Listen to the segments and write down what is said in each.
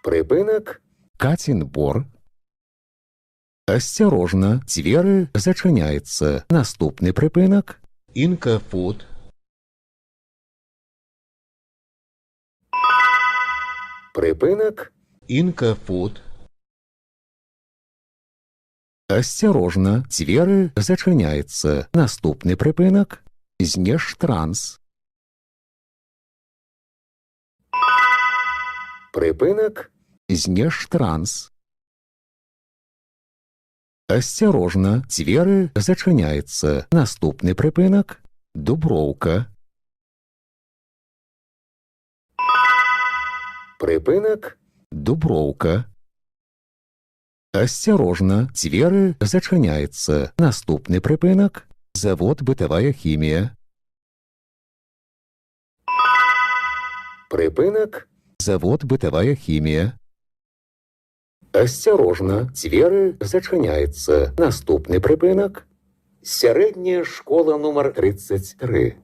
Припинок. Катін бор. Асцярожна, дзверы зачыняецца. Наступны припинок. Інкафут. Припинок. Інкафут. Асцярожна, дзверы зачыняецца. Наступны припинок. Знешштранс. Припинок. Знешштранс. Асцярожна, дзверы зачыняецца. Наступны припинок. Дуброўка. Припинок. Дуброўка. Асцярожна, дзверы зачыняецца. Наступны припинок. Завод «Бытовая хімія». Припинок. Завод «Бытовая хімія». Асцярожна, дзверы зачыняецца. Наступны припинок. Сярэдняя школа нумар 33.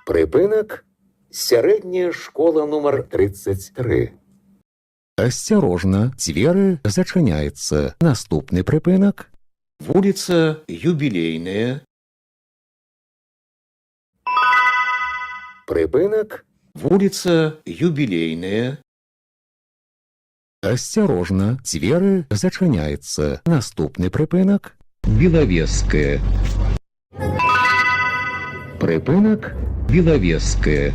Припинок. Сярэдняя школа нумар 33. Асцярожна, дзверы зачыняецца. Наступны припинок. Вуліца Юбілейная. Припинок. Вуліца Юбілейная. Асцярожна, дзверы зачыняецца. Наступны припинок. Белавежская. Припинок. Белавежская.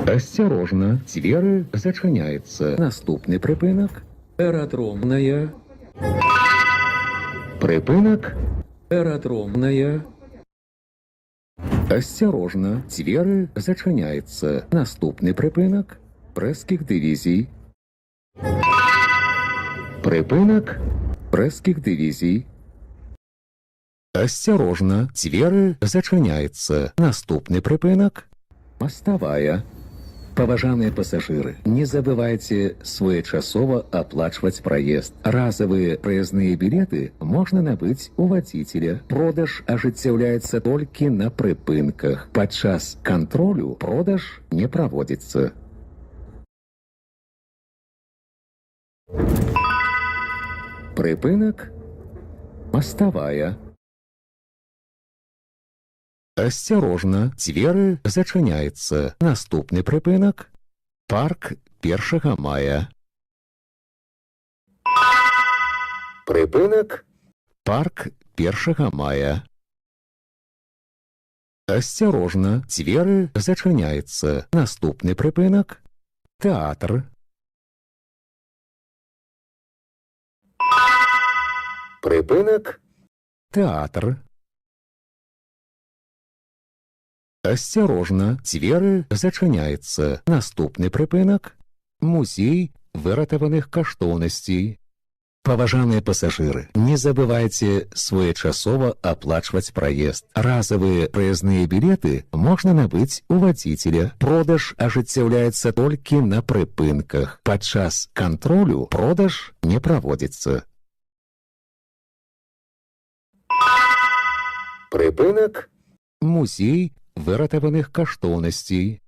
Асцярожна, дзверы зачыняецца. Наступны припинок. Аэродромная. Припинок. Аэродромная. Асцярожна, дзверы зачыняецца. Наступны припинок. Прэскіх дывізій. Припинок. Прэскіх дывізій. Асцярожна, дзверы зачыняецца. Наступны припинок. Мостовая. Паважаныя пасажыры, не забывайце своечасова аплачваць праезд. Разовые проездные билеты можно набыць у водителя. Продаж ажыццяўляецца толькі на прыпынках. Падчас кантролю продаж не праводзіцца. Прыпынак. Мостовая. Асцярожна, дзверы зачыняецца. Наступны припинок. Парк 1 мая. Припинок. Парк 1 мая. Асцярожна, дзверы зачыняецца. Наступны припинок. Тэатр. Припинок. Тэатр. Асцярожна, дзверы зачыняецца. Наступны припинок. Музей выратаваных каштоўнасцей. Паважаныя пасажыры, не забывайце своечасова аплачваць праезд. Разовые проездные билеты можна набыць у водителя. Продаж ажыццяўляецца толькі на прыпынках. Падчас кантролю продаж не праводзіцца. Прыпынак. Музей выратаваных каштоўнасцей.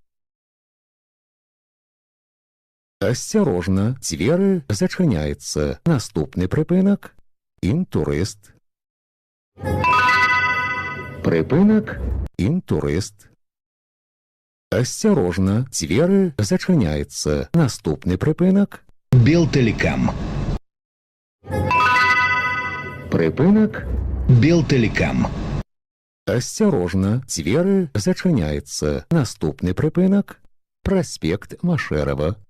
Асцярожна, дзверы зачыняецца. Наступны прыпынак. Інтурыст. Прыпынак. Інтурыст. Асцярожна, дзверы зачыняецца. Наступны прыпынак. Белтелекам. Прыпынак. Белтелекам. Асцярожна, дзверы зачыняецца. Наступны прыпынак. Праспект Машэрава.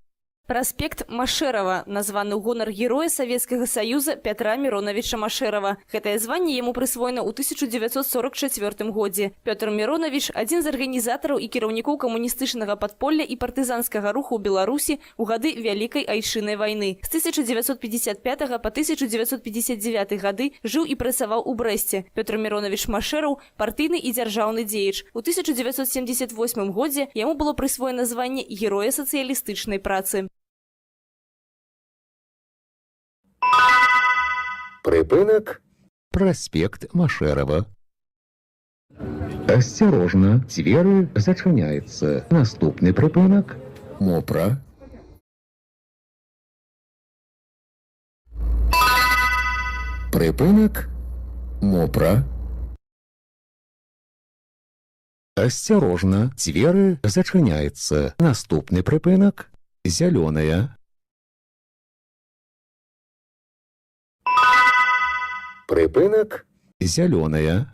Праспект Машэрава названы ў гонар героя Савецкага Саюза Пятра Міронавіча Машэрава. Гэтае званне яму прысвоена ў 1944 годзе. Пётр Міронавіч – адзін з арганізатараў і кіраўнікоў камуністычнага падполля і партызанскага руху ў Беларусі ў гады Вялікай Айчыннай вайны. З 1955 па 1959 гады жыў і працаваў у Брэсце. Пётр Міронавіч Машэраў – партыйны і дзяржаўны дзеяч. У 1978 годзе яму было прысвоена званне Героя сацыялістычнай працы. Прыпынак. Праспект Машэрава. Асцярожна, дзверы зачыняюцца. Наступны прыпынак – мопра. Прыпынак – мопра. Асцярожна, дзверы зачыняюцца. Наступны прыпынак – зялёная. Прыпынак – зялёная.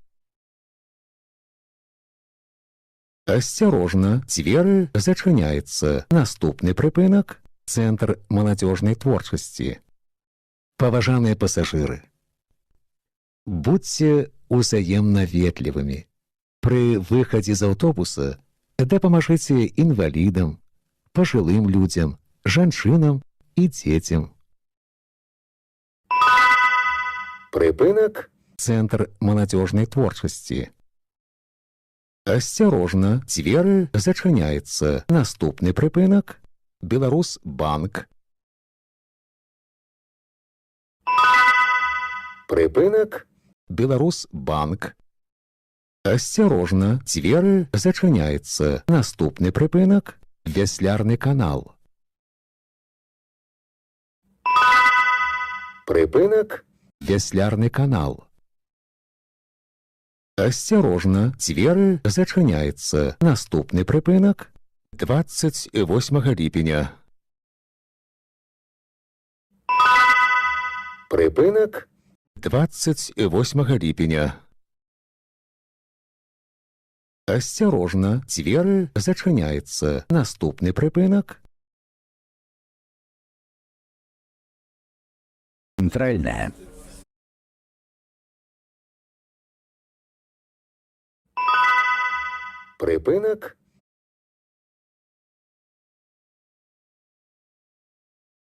Асцярожна, дзверы зачыняюцца. Наступны прыпынак – цэнтр маладзёжнай творчасці. Паважаныя пасажыры, будзьце узаемна ветлівымі. Пры выхадзе з аўтобуса дапамажыце інвалідам, пажылым людзям, жанчынам і дзецям. Прыпынак – цэнтр маладзёжнай творчасці. Асцярожна, дзверы зачыняюцца. Наступны прыпынак – Беларусбанк. Прыпынак – Беларусбанк. Асцярожна, дзверы зачыняюцца. Наступны прыпынак – Вяслярны канал. Прыпынак – Вяслярны канал. Асцярожна, дзверы зачыняюцца. Наступны прыпынак – 28 ліпеня. Прыпынак – 28 ліпеня. Асцярожна, дзверы зачыняюцца. Наступны прыпынак – Центральная. Прыпынак –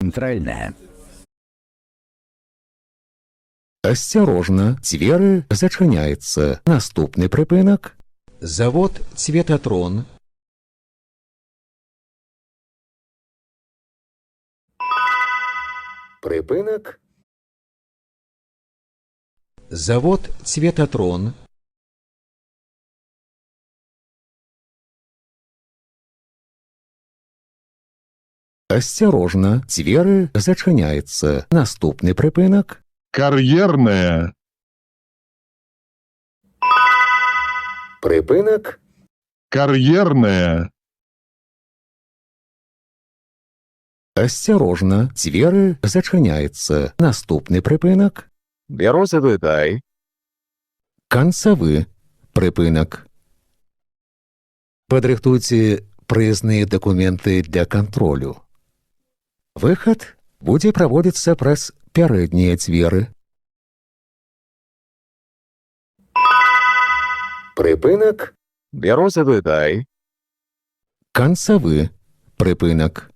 Центральная. Асцярожна, дзверы зачыняюцца. Наступны прыпынак – завод Цветатрон. Прыпынак – завод Цветатрон. Асцярожна, дзверы зачыняюцца. Наступны прыпынак – Карьерная. прыпынак – Карьерная. асцярожна, дзверы зачыняюцца. Наступны прыпынак – Бярозавы дай. канцавы прыпынак. Падрыхтуйце прыезныя дакументы для кантролю. Выхад будзе праводзіцца праз пярэднія дзверы. Прыпынак Бярозавы дай. – канцавы прыпынак.